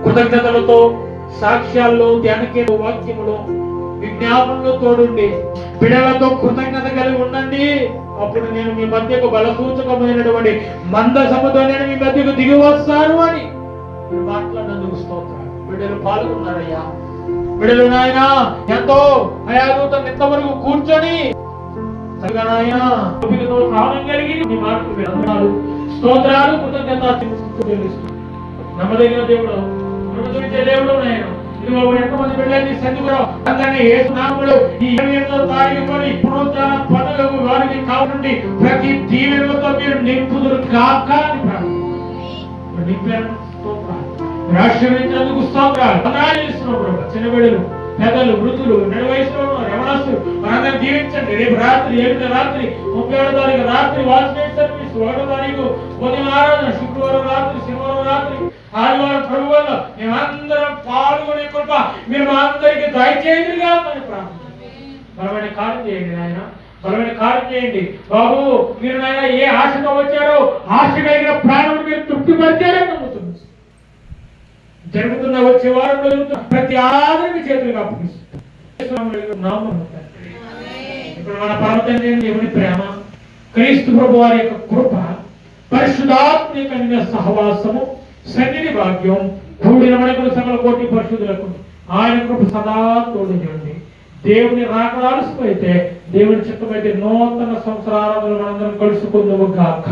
కృతజ్ఞతలతో, సాక్ష్యాల్లో, ధ్యానకేంద్ర వాక్యములో, విజ్ఞాపనలో తోడుండి బిడలతో కృతజ్ఞత కలిగి ఉండండి. అప్పుడు నేను మీ మధ్యకు బలసూచకమైనటువంటి మందసముతో నేను మీ మధ్యకు దిగి వస్తాను అని మాట్లాడినందుకు స్తోత్రం. బిడ్డలు పాల్గొన్నారయ్యా. బిడ్డలు నాయన ఎంతో అయాదూత ఇంతవరకు కూర్చొని ప్రాణం కలిగి మీ మాటలు స్తోత్రాలు, కృతజ్ఞత నమ్మదగిన దేవుడు, చూపించే దేవుడు నాయన. ఇదిగో ఎంతమంది బిడ్డలని సన్నిధిలో అందరినీ యేసు నామములో ఈ 28వ తారీఖు పునరుత్థాన పండుగకు వారికి కావాలండి ప్రతి దీవెనలతో మీరు నింపుదురు కాక అని నింపారు. ఆశీర్వదించినందుకు స్తోత్రాలు. చిన్న బిడ్డలు, పెద్దలు, వృద్ధులు, నడి వయసులో యవనస్తులు మనందరూ దీవించండి. రేపు రాత్రి 7వ రాత్రి 31వ తారీఖు రాత్రి వాచ్మెన్ సర్వీస్, 1వ తారీఖు ఉదయం ఆరాధన, శుక్రవారం రాత్రి, శనివారం రాత్రి, ఆదివారం ప్రభు వల్ల మేమందరం పాల్గొనే కృప మీరు మా అందరికి దయచేయుదురుగా అని ప్రార్థన. బలమైన కార్యం చేయండి నాయన, బలమైన కార్యం చేయండి బాబు. మీరు నాయన ఏ ఆశతో వచ్చారో ఆశ కలిగిన ప్రాణం మీరు తృప్తిపరిచారని నమ్ముతుంది. జరుగుతున్న వచ్చే వారంలో ప్రతి ఆదరణ చేతులుగా ఇప్పుడు మన పర్వతంలో దేవుని ప్రేమ, క్రీస్తు ప్రభు వారి యొక్క కృప, పరిశుద్ధాత్మిక సహవాసము, సన్నిధి భాగ్యం కూడిన మనకు సకల కోటి పరిశుద్ధులకు ఆయన కృప సదా తోడుండి. దేవుని రాకడాల్సిపోయితే దేవుని చిత్తమైతే నూతన సంవత్సరాలను మనందరం కలుసుకుందాము గాక.